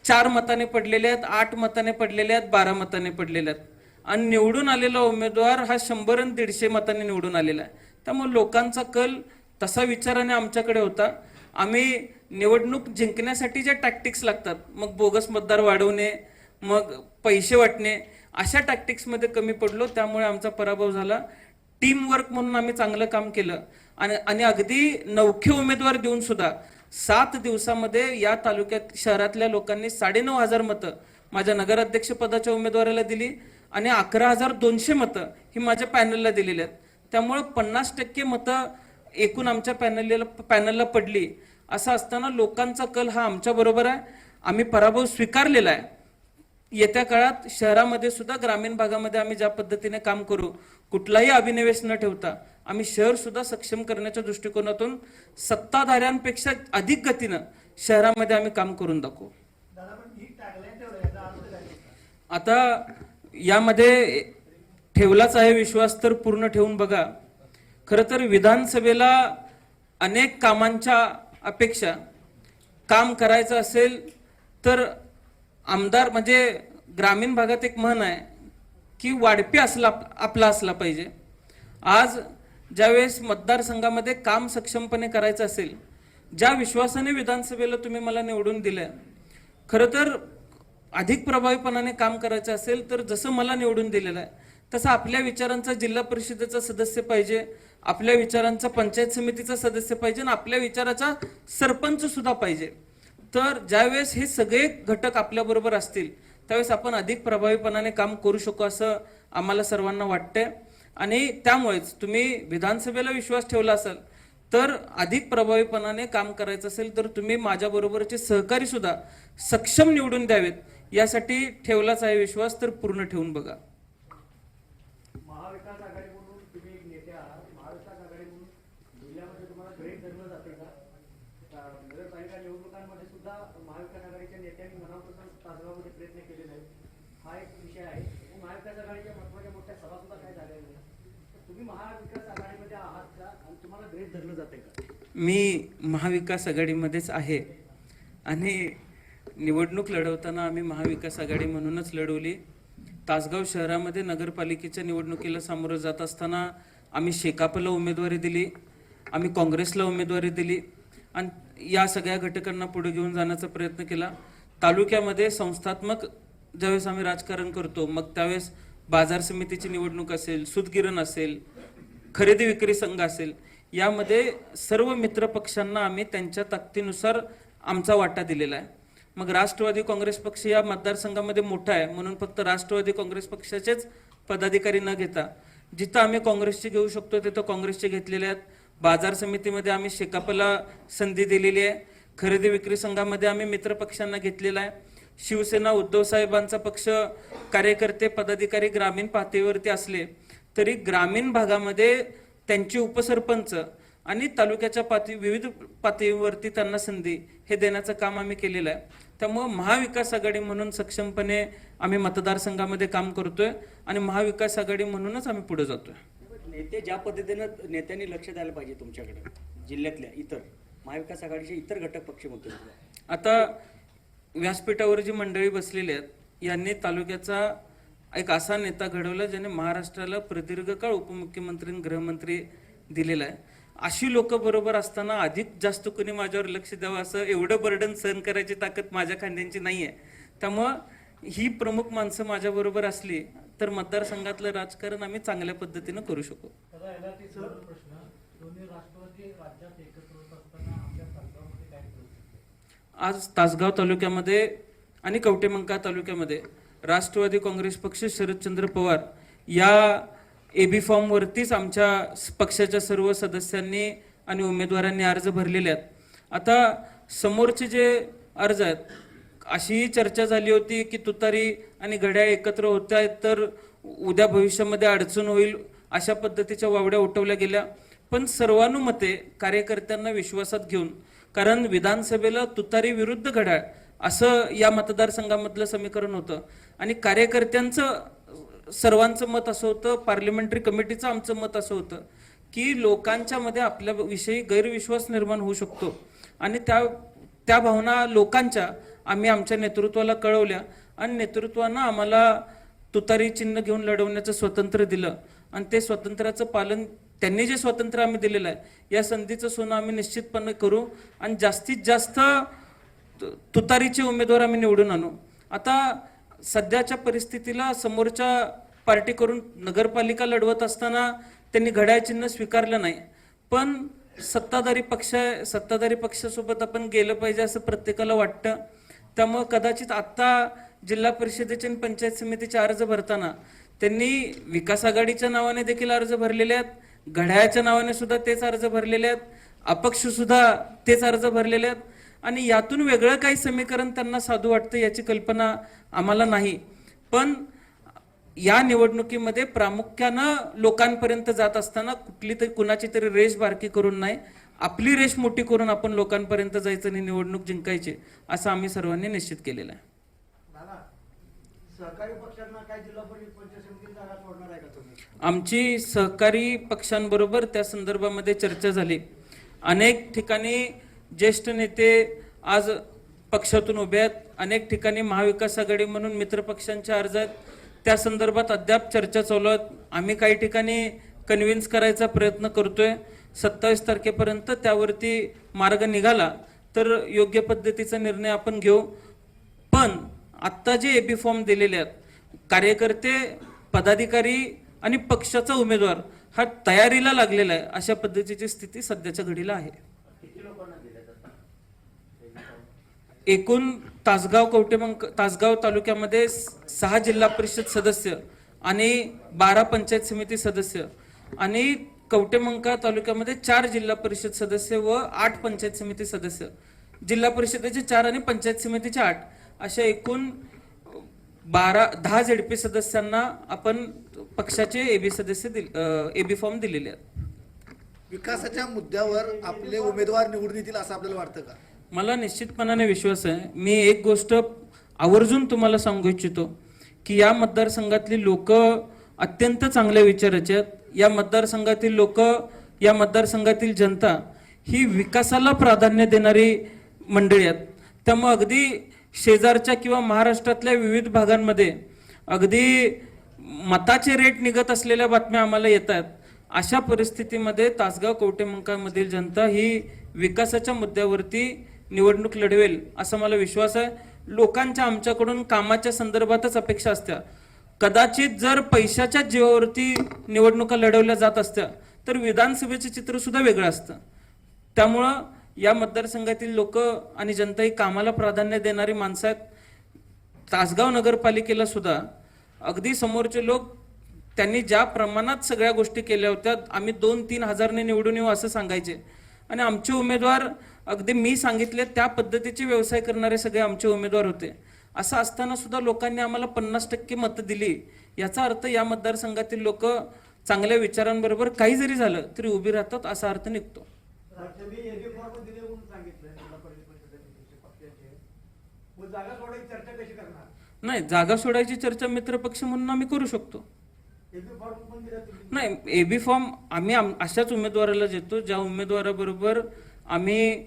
4 मताने पडलेले आहेत, 8 मताने पडलेले आहेत, 12 मताने पडलेले आहेत आणि निवडून आलेला उमेदवार हा 100 आणि 150 मतांनी निवडून आलेला आहे. त्यामुळे लोकांचा कल तसा विचाराने आमच्याकडे होता. आम्ही निवडणूक जिंकण्यासाठी ज्या टॅक्टिक्स लागतात, मग बोगस मतदार वाढवणे, मग पैसे वाटणे, अशा टॅक्टिक्समध्ये कमी पडलो. त्यामुळे आमचा पराभव झाला. टीम वर्क म्हणून आम्ही चांगलं काम केलं आणि अगदी नवखे उमेदवार देऊन सुद्धा 7 दिवसामध्ये या तालुक्यात शहरातल्या लोकांनी 9,500 मतं माझ्या नगराध्यक्ष पदाच्या उमेदवाराला दिली आणि 11,200 मतं ही माझ्या पॅनलला दिलेली आहेत. त्यामुळे 50% मतं एकूण आमच्या पॅनलला पडली. असं असताना लोकांचा कल हा आमच्या बरोबर आहे. आम्ही पराभव स्वीकारलेला आहे. येत्या काळात शहरामध्ये सुद्धा, ग्रामीण भागामध्ये आम्ही ज्या पद्धतीने काम करू, कुठलाही अभिनिवेश न ठेवता आम्ही शहर सुद्धा सक्षम करण्याच्या दृष्टिकोनातून सत्ताधाऱ्यांपेक्षा अधिक गतीनं शहरामध्ये आम्ही काम करून दाखवू. आता यामध्ये ठेवलाच आहे विश्वास तर पूर्ण ठेवून बघा. खरं तर विधानसभेला अनेक कामांच्या अपेक्षा काम करायचं असेल तर आमदार म्हणजे ग्रामीण भागात एक म्हण आहे की वाढपी आपला असला पाहिजे. आज ज्यावेळेस मतदारसंघामध्ये काम सक्षमपणे करायचं असेल ज्या विश्वासाने विधानसभेला तुम्ही मला निवडून दिलंय, खरं तर अधिक प्रभावीपणाने काम करायचं असेल तर जसं मला निवडून दिलेलं आहे तसं आपल्या विचारांचा जिल्हा परिषदेचा सदस्य पाहिजे, आपल्या विचारांचा पंचायत समितीचा सदस्य पाहिजे आणि आपल्या विचाराचा सरपंच सुद्धा पाहिजे. तर ज्यावेळेस हे सगळे घटक आपल्या बरोबर असतील त्यावेळेस आपण अधिक प्रभावीपणाने काम करू शकू असं आम्हाला सर्वांना वाटतंय. आणि त्यामुळेच तुम्ही विधानसभेला विश्वास ठेवला असेल तर अधिक प्रभावीपणाने काम करायचं असेल तर तुम्ही माझ्याबरोबरचे सहकारी सुद्धा सक्षम निवडून द्यावेत. यासाठी ठेवलाच आहे विश्वास, तर पूर्ण ठेवून बघा. महाविकास आघाडी म्हणून तुम्ही एक नेते आहात. महाविकास आघाडी म्हणून जिल्ह्यामध्ये तुम्हाला गृहीत धरलं जाते का? नगरपालिका निवडणुकांमध्ये सुद्धा महाविकास आघाडीच्या नेत्यांनी मनापासून तासगावमध्ये प्रयत्न केले नाहीत. हा एक विषय आहे. महाविकास आघाडीच्या महत्वाच्या मोठ्या सभा सुद्धा काय झाल्या नाही. तुम्ही महाविकास आघाडीमध्ये आहात का आणि तुम्हाला गृहीत धरलं जाते का? मी महाविकास आघाडीमध्येच आहे आणि निवडणूक लढवताना आम्ही महाविकास आघाडी म्हणूनच लढवली. तासगाव शहरामध्ये नगरपालिकेच्या निवडणुकीला सामोरं जात असताना आम्ही शेकापला उमेदवारी दिली, आम्ही काँग्रेसला उमेदवारी दिली आणि या सगळ्या घटकांना पुढे घेऊन जाण्याचा प्रयत्न केला. तालुक्यामध्ये संस्थात्मक ज्यावेळेस आम्ही राजकारण करतो मग त्यावेळेस बाजार समितीची निवडणूक असेल, सूतगिरण असेल, खरेदी विक्री संघ असेल, यामध्ये सर्व मित्र पक्षांना आम्ही त्यांच्या ताकदीनुसार आमचा वाटा दिलेला आहे. मग राष्ट्रवादी काँग्रेस पक्ष या मतदारसंघामध्ये मोठा आहे म्हणून फक्त राष्ट्रवादी काँग्रेस पक्षाचेच पदाधिकारी न घेता जिथं आम्ही काँग्रेसचे घेऊ शकतो तिथं काँग्रेसचे घेतलेले आहेत. बाजार समितीमध्ये आम्ही शेकापला संधी दिलेली आहे. खरेदी विक्री संघामध्ये आम्ही मित्र पक्षांना घेतलेला आहे. शिवसेना उद्धव साहेबांचा पक्ष कार्यकर्ते पदाधिकारी ग्रामीण पातळीवरती असले तरी ग्रामीण भागामध्ये त्यांचे उपसरपंच आणि तालुक्याच्या विविध पातळीवरती त्यांना संधी हे देण्याचं काम आम्ही केलेलं आहे. त्यामुळे महाविकास आघाडी म्हणून सक्षमपणे आम्ही मतदारसंघामध्ये काम करतोय आणि महाविकास आघाडी म्हणूनच आम्ही पुढे जातोय. नेते ज्या पद्धतीनं नेत्यांनी लक्ष द्यायला पाहिजे तुमच्याकडे जिल्ह्यातल्या इतर महाविकास आघाडीचे इतर घटक पक्ष म्हणतो. आता व्यासपीठावर जी मंडळी बसलेली आहेत यांनी तालुक्याचा एक असा नेता घडवला ज्याने महाराष्ट्राला प्रदीर्घ काळ उपमुख्यमंत्री आणि गृहमंत्री दिलेला आहे. अशी लोक बरोबर असताना अधिक जास्त कोणी माझ्यावर लक्ष द्यावं असं एवढं बर्डन सहन करायची ताकद माझ्या खांद्यांची नाही आहे. त्यामुळं ही प्रमुख माणसं माझ्या बरोबर असली तर मतदारसंघातलं राजकारण आम्ही चांगल्या पद्धतीनं करू शकू. आज तासगाव तालुक्यामध्ये आणि कवटेमंका तालुक्यामध्ये राष्ट्रवादी काँग्रेस पक्ष शरदचंद्र पवार या एबी फॉर्म वरतीच आमच्या पक्षाच्या सर्व सदस्यांनी आणि उमेदवारांनी अर्ज भरलेले आहेत. आता समोरचे जे अर्ज आहेत अशीही चर्चा झाली होती की तुतारी आणि घड्याळ एकत्र होत आहेत तर उद्या भविष्यामध्ये अडचण होईल अशा पद्धतीच्या वावड्या उठवल्या गेल्या. पण सर्वानुमते कार्यकर्त्यांना विश्वासात घेऊन, कारण विधानसभेला तुतारी विरुद्ध घड्याळ असं या मतदारसंघामधलं समीकरण होतं आणि कार्यकर्त्यांचं सर्वांचं मत असं होतं, पार्लमेंटरी कमिटीचं आमचं मत असं होतं की लोकांच्या मध्ये आपल्याविषयी गैरविश्वास निर्माण होऊ शकतो आणि त्या भावना लोकांच्या आम्ही आमच्या नेतृत्वाला कळवल्या आणि नेतृत्वानं आम्हाला तुतारी चिन्ह घेऊन लढवण्याचं स्वातंत्र्य दिलं आणि ते स्वातंत्र्याचं पालन त्यांनी जे स्वातंत्र्य आम्ही दिलेलं आहे या संधीचं सोनं आम्ही निश्चितपणे करू आणि जास्तीत जास्त तुतारीचे उमेदवार आम्ही निवडून आणू. आता सध्याच्या परिस्थितीला समोरच्या पार्टी करून नगरपालिका लढवत असताना त्यांनी घड्याळ चिन्ह स्वीकारलं नाही, पण सत्ताधारी पक्षासोबत आपण गेलं पाहिजे असं प्रत्येकाला वाटतं. त्यामुळे कदाचित आत्ता जिल्हा परिषदेचे आणि पंचायत समितीचे अर्ज भरताना त्यांनी विकास आघाडीच्या नावाने देखील अर्ज भरलेले आहेत, घड्याळाच्या नावाने सुद्धा तेच अर्ज भरलेले आहेत, अपक्ष सुद्धा तेच अर्ज भरलेले आहेत आणि यातून वेगळं काही समीकरण त्यांना साधू वाटतं याची कल्पना आम्हाला नाही. पण या निवडणुकीमध्ये प्रामुख्यानं लोकांपर्यंत जात असताना कुठली तरी कुणाची तरी रेष बारकी करून नाही, आपली रेष मोठी करून आपण लोकांपर्यंत जायचं आणि निवडणूक जिंकायची असं आम्ही सर्वांनी निश्चित केलेलं आहे. सहकारी पक्षांना काय जिल्हा परिषद पंचायत समिती जागा सोडणार आहे का तुम्ही? आमची सहकारी पक्षांबरोबर त्या संदर्भामध्ये चर्चा झाली. अनेक ठिकाणी ज्येष्ठ नेते आज पक्षातून उभे आहेत, अनेक ठिकाणी महाविकास आघाडी म्हणून मित्र पक्षांचे अर्ज आहेत, त्या संदर्भात अद्याप चर्चा चालू आहेत. आम्ही काही ठिकाणी कन्व्हिन्स करायचा प्रयत्न करतोय. 27 तारखेपर्यंत त्यावरती मार्ग निघाला तर योग्य पद्धतीचा निर्णय आपण घेऊ. पण आत्ता जे एबी फॉर्म दिलेले आहेत, कार्यकर्ते, पदाधिकारी आणि पक्षाचा उमेदवार हा तयारीला लागलेला आहे, अशा पद्धतीची स्थिती सध्याच्या घडीला आहे. एकूण तासगाव तालुक्यामध्ये 6 जिल्हा परिषद सदस्य आणि 12 पंचायत समिती सदस्य आणि कवटेमंका तालुक्यामध्ये 4 जिल्हा परिषद सदस्य व 8 पंचायत समिती सदस्य, जिल्हा परिषदेचे 4 आणि पंचायत समितीचे 8 अशा एकूण 10 झेडपी सदस्यांना आपण पक्षाचे एबी फॉर्म दिलेले आहेत. विकासाच्या मुद्द्यावर आपले उमेदवार निवडून येतील असं आपल्याला वाटतं का? मला निश्चितपणाने विश्वास आहे. मी एक गोष्ट आवर्जून तुम्हाला सांगू इच्छितो की या मतदारसंघातली लोक अत्यंत चांगल्या विचाराचे आहेत. या मतदारसंघातील लोक, या मतदारसंघातील जनता ही विकासाला प्राधान्य देणारी मंडळी आहेत. त्यामुळे अगदी शेजारच्या किंवा महाराष्ट्रातल्या विविध भागांमध्ये अगदी मताचे रेट निघत असलेल्या बातम्या आम्हाला येत आहेत. अशा परिस्थितीमध्ये तासगाव कवटेमंकामधील जनता ही विकासाच्या मुद्द्यावरती निवडणूक लढवेल असा मला विश्वास आहे. लोकांच्या आमच्याकडून कामाच्या संदर्भातच अपेक्षा असत्या. कदाचित जर पैशाच्या जीवावरती निवडणुका लढवल्या जात असत्या तर विधानसभेचे चित्र सुद्धा वेगळं असतं. त्यामुळं या मतदारसंघातील लोक आणि जनता ही कामाला प्राधान्य देणारी माणसं आहेत. तासगाव नगरपालिकेला सुद्धा अगदी समोरचे लोक त्यांनी ज्या प्रमाणात सगळ्या गोष्टी केल्या होत्या, आम्ही 2-3 हजारने निवडून येऊ असं सांगायचे आणि आमचे उमेदवार अगदी मी सांगितले त्या पद्धतीचे व्यवसाय करणारे सगळे आमचे उमेदवार होते. असं असताना सुद्धा लोकांनी आम्हाला 50% मतं दिली. याचा अर्थ या मतदारसंघातील लोक चांगल्या विचारांबरोबर काही जरी झालं तरी उभी राहतात असा अर्थ निघतो. नाही, जागा सोडायची चर्चा मित्रपक्ष म्हणून आम्ही करू शकतो. नाही, एबी फॉर्म आम्ही अशाच उमेदवाराला देतो ज्या उमेदवाराबरोबर आम्ही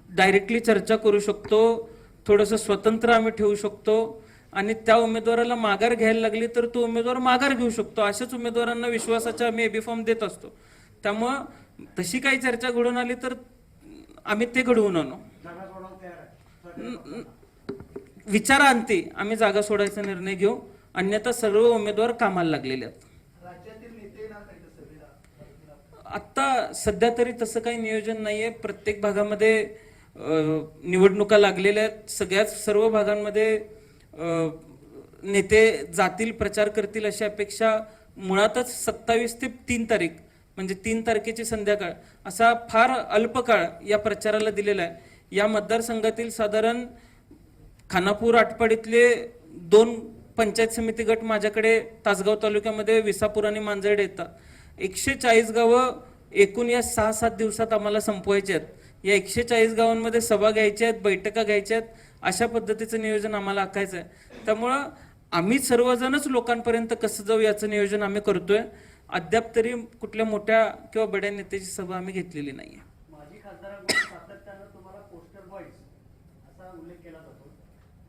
डायरेक्टली चर्चा करू शकतो, थोडंसं स्वतंत्र आम्ही ठेवू शकतो आणि त्या उमेदवाराला माघार घ्यायला लागली तर तो उमेदवार माघार घेऊ शकतो. अशाच उमेदवारांना विश्वासाचा आम्ही एबी फॉर्म देत असतो. त्यामुळं तशी काही चर्चा घडून आली तर आम्ही ते घडवून आणू. विचारांती आम्ही जागा सोडायचा निर्णय घेऊ, अन्यथा सर्व उमेदवार कामाला लागलेले आहेत. आता सध्या तरी तसं काही नियोजन नाहीये. प्रत्येक भागामध्ये निवडणुका लागलेल्या आहेत. सर्व भागांमध्ये नेते जातील, प्रचार करतील अशी अपेक्षा. मुळातच 27 ते 3 तारीख म्हणजे 3 तारखेची संध्याकाळ असा फार अल्प काळ या प्रचाराला दिलेला आहे. या मतदारसंघातील साधारण खानापूर, आटपाडीतले 2 पंचायत समिती गट माझ्याकडे तासगाव तालुक्यामध्ये विसापूर आणि मांजर्डे येतात. 140 गावं एकूण या 6-7 दिवसात आम्हाला संपवायचे आहेत. या 140 गावांमध्ये सभा घ्यायच्या आहेत, बैठका घ्यायच्या आहेत. अशा पद्धतीचं नियोजन आम्हाला आखायचं आहे. त्यामुळं आम्ही सर्वजणच लोकांपर्यंत कसं जाऊ याचं नियोजन आम्ही करतोय. अद्याप तरी कुठल्या मोठ्या किंवा बड्या नेत्याची सभा आम्ही घेतलेली नाहीये. माजी खासदारांकडून सातत्यानं तुम्हाला पोस्टर बॉईज असा उल्लेख केला जातो.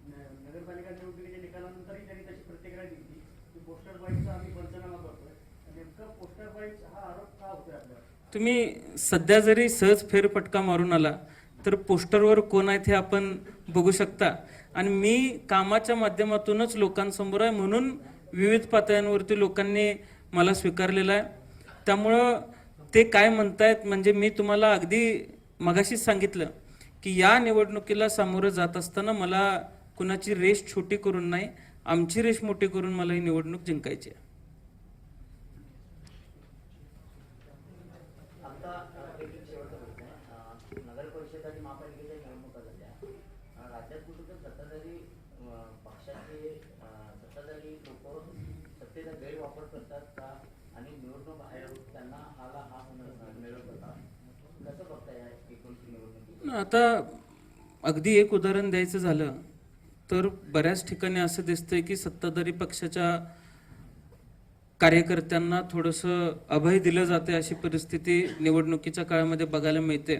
नगरपालिका निवडणुकीच्या निकालानंतरही त्यांनी त्याची प्रतिक्रिया दिली की पोस्टर बॉईजचा आम्ही पंचनामा करतोय. नेमकं पोस्टर बॉईज हा आरोप का होतोय आपल्याला? तुम्ही सध्या जरी सहज फेरफटका मारून आला तर पोस्टरवर कोण आहेत हे आपण बघू शकता. आणि मी कामाच्या माध्यमातूनच लोकांसमोर आहे म्हणून विविध पातळ्यांवरती लोकांनी मला स्वीकारलेलं आहे. त्यामुळं ते काय म्हणतायत म्हणजे मी तुम्हाला अगदी मगाशीच सांगितलं की या निवडणुकीला सामोरं जात असताना मला कुणाची रेष छोटी करून नाही, आमची रेष मोठी करून मला ही निवडणूक जिंकायची आहे. नगर परिषद आणि महापालिकेच्या निवडणुका झाल्या. राज्यात कुठे सत्ताधारी पक्षाचे सत्ताधारी लोक सत्तेचा गैरवापर करतात का आणि निवडणूक आयोग त्यांना हा मिळवत होता. कसं बघताय एकूण निवडणुकी? आता अगदी एक उदाहरण द्यायचं झालं तर बऱ्याच ठिकाणी असं दिसतंय की सत्ताधारी पक्षाच्या कार्यकर्त्यांना थोडंसं अभय दिलं जाते अशी परिस्थिती निवडणुकीच्या काळामध्ये बघायला मिळते.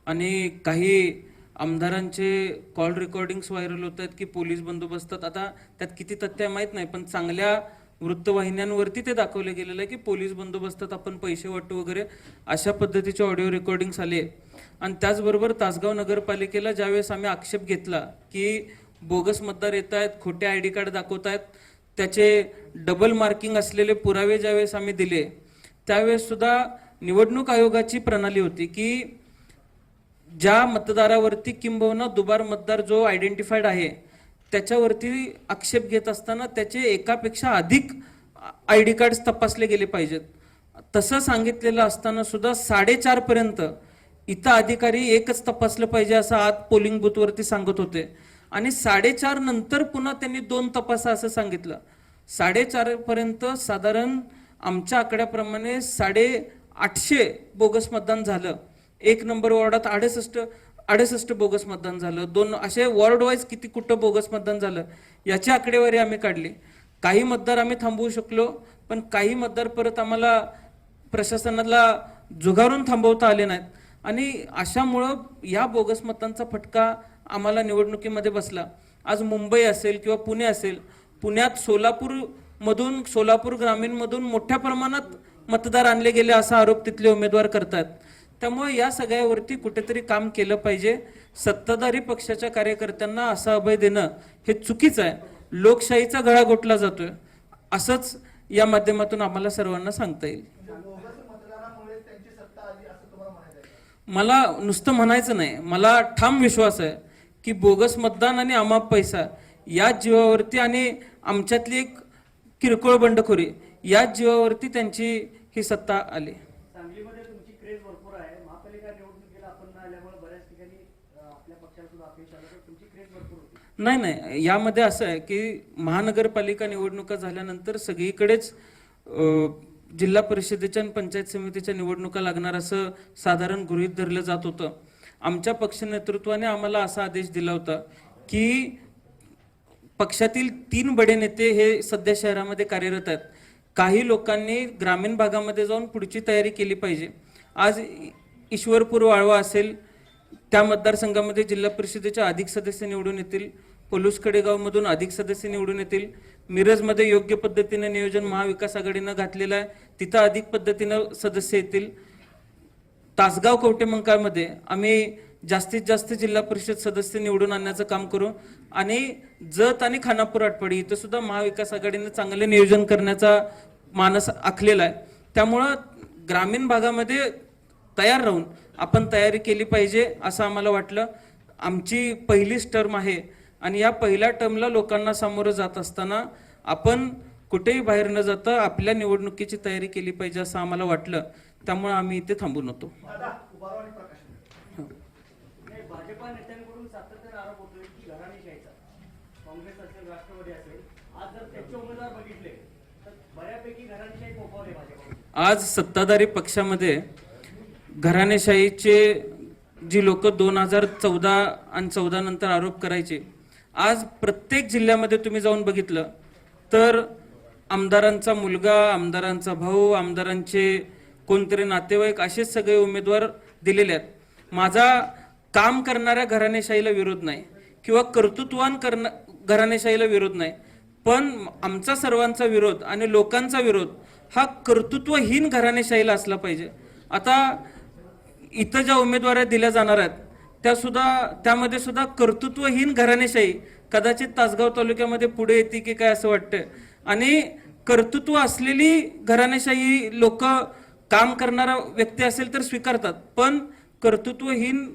आणि काही आमदारांचे कॉल रेकॉर्डिंग्स व्हायरल होत आहेत की पोलीस बंदोबस्तात. आता त्यात किती तथ्य माहीत नाही, पण चांगल्या वृत्तवाहिन्यांवरती ते दाखवलं गेलेलं आहे की पोलीस बंदोबस्तात आपण पैसे वाटू वगैरे अशा पद्धतीचे ऑडिओ रेकॉर्डिंग्स आले. आणि त्याचबरोबर तासगाव नगरपालिकेला ज्यावेळेस आम्ही आक्षेप घेतला की बोगस मतदार येत आहेत, खोटे ID कार्ड दाखवत आहेत, त्याचे डबल मार्किंग असलेले पुरावे ज्यावेळेस आम्ही दिले, त्यावेळेस सुद्धा निवडणूक आयोगाची प्रणाली होती की ज्या मतदारावरती किंबहुना दुबार मतदार जो आयडेंटिफाईड आहे त्याच्यावरती आक्षेप घेत असताना त्याचे एकापेक्षा अधिक ID कार्ड्स तपासले गेले पाहिजेत. तसं सांगितलेलं असताना सुद्धा 4:30 पर्यंत इथं अधिकारी एकच तपासलं पाहिजे असं आत पोलिंग बूथवरती सांगत होते आणि 4:30 नंतर पुन्हा त्यांनी 2 तपासा असं सांगितलं. 4:30 पर्यंत साधारण आमच्या आकड्याप्रमाणे 850 बोगस मतदान झालं. 1 नंबर वॉर्डात 68 बोगस मतदान झालं. 2 असे वॉर्ड वाईज किती कुठं बोगस मतदान झालं याची आकडेवारी आम्ही काढली. काही मतदार आम्ही थांबवू शकलो, पण काही मतदार परत आम्हाला प्रशासनाला जुगारून थांबवता आले नाहीत आणि अशामुळं या बोगस मतांचा फटका आम्हाला निवडणुकीमध्ये बसला. आज मुंबई असेल किंवा पुणे असेल, पुण्यात सोलापूर ग्रामीणमधून मोठ्या प्रमाणात मतदार आणले गेले असा आरोप तिथले उमेदवार करतात. त्यामुळे या सगळ्यावरती कुठेतरी काम केलं पाहिजे. सत्ताधारी पक्षाच्या कार्यकर्त्यांना असा अभय देणं हे चुकीचं आहे. लोकशाहीचा गळा घोटला जातोय असंच या माध्यमातून आम्हाला सर्वांना सांगता येईल. बोगस मतदानामुळे त्यांची सत्ता आली असं तुम्हाला म्हणायचं आहे? मला नुसतं म्हणायचं नाही, मला ठाम विश्वास आहे की बोगस मतदान आणि अमाप पैसा याच जीवावरती आणि आमच्यातली एक किरकोळ बंडखोरी याच जीवावरती त्यांची ही सत्ता आली. सांगलीमध्ये तुमची क्रेज भरपूर आहे. महापालिका निवडणुकीला आपण न आल्यामुळे बऱ्याच ठिकाणी आपल्या पक्षाला सुद्धा अपयश आलं, तर तुमची क्रेज भरपूर होती. नाही, यामध्ये असं आहे की महानगरपालिका निवडणुका झाल्यानंतर सगळीकडेच जिल्हा परिषदेच्या आणि पंचायत समितीच्या निवडणुका लागणार असं साधारण गृहीत धरलं जात होतं. आमच्या पक्ष नेतृत्वाने आम्हाला असा आदेश दिला होता की पक्षातील 3 बडे नेते हे सध्या शहरामध्ये कार्यरत आहेत. काही लोकांनी ग्रामीण भागामध्ये जाऊन पुढची तयारी केली पाहिजे. आज ईश्वरपूर वाळवा असेल, त्या मतदारसंघामध्ये जिल्हा परिषदेच्या अधिक सदस्य निवडून येतील. पलूस कडेगावमधून अधिक सदस्य निवडून येतील. मिरजमध्ये योग्य पद्धतीने नियोजन महाविकास आघाडीनं घातलेलं आहे, तिथं अधिक पद्धतीनं सदस्य येतील. तासगाव कवटेमंकाळमध्ये आम्ही जास्तीत जास्त जिल्हा परिषद सदस्य निवडून आणण्याचं काम करू आणि जत आणि खानापूर आटपाडी इथं सुद्धा महाविकास आघाडीनं चांगले नियोजन करण्याचा मानस आखलेला आहे. त्यामुळं ग्रामीण भागामध्ये तयार राहून आपण तयारी केली पाहिजे असं आम्हाला वाटलं. आमची पहिलीच टर्म आहे आणि या पहिल्या टर्मला लोकांना सामोरं जात असताना आपण कुठेही बाहेर न जाता आपल्या निवडणुकीची तयारी केली पाहिजे असं आम्हाला वाटलं. त्यामुळे आम्ही इथे थांबून होतो. दादा उभारो आणि प्रकाशन. नाही, भाजपा नेत्यांकडून सातत्याने आरोप होतोय की घराणेशाहीचा, काँग्रेस असेल राष्ट्रवादी असेल, आज जर त्यांचे उमेदवार बघितले तर बऱ्यापैकी घराणेशाही फोफावली भाजपा. आज सत्ताधारी पक्षामध्ये घराणेशाहीचे जी लोक 2014 आणि 14 नंतर आरोप करायचे, आज प्रत्येक जिल्ह्यामध्ये तुम्ही जाऊन बघितलं तर आमदारांचा मुलगा, आमदारांचा भाऊ, आमदारांचे कोणतरी नातेवाईक असेच सगळे उमेदवार दिलेले आहेत. माझा काम करणाऱ्या घराणेशाहीला विरोध नाही किंवा कर्तृत्वान घराणेशाहीला विरोध नाही, पण आमचा सर्वांचा विरोध आणि लोकांचा विरोध हा कर्तृत्वहीन घराणेशाहीला असला पाहिजे. आता इथं ज्या उमेदवाऱ्या दिल्या जाणार आहेत त्यामध्ये सुद्धा कर्तृत्वहीन घराणेशाही कदाचित तासगाव तालुक्यामध्ये पुढे येते की काय असं वाटतं. आणि कर्तृत्व असलेली घराणेशाही लोक काम करणारा व्यक्ती असेल तर स्वीकारतात, पण कर्तृत्वहीन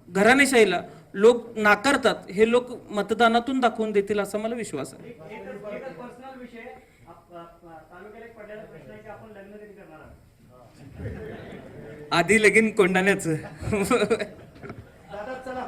घराणेशाहीला लोक नाकारतात. हे लोक मतदानातून दाखवून देतील असा मला विश्वास आहे. एकच पर्सनल विषय, तालुक्याला एक पडलेला प्रश्न आहे की आपण लग्न कधी करणार आहात? आधी लगीन कोंडाण्याचं दादा चला.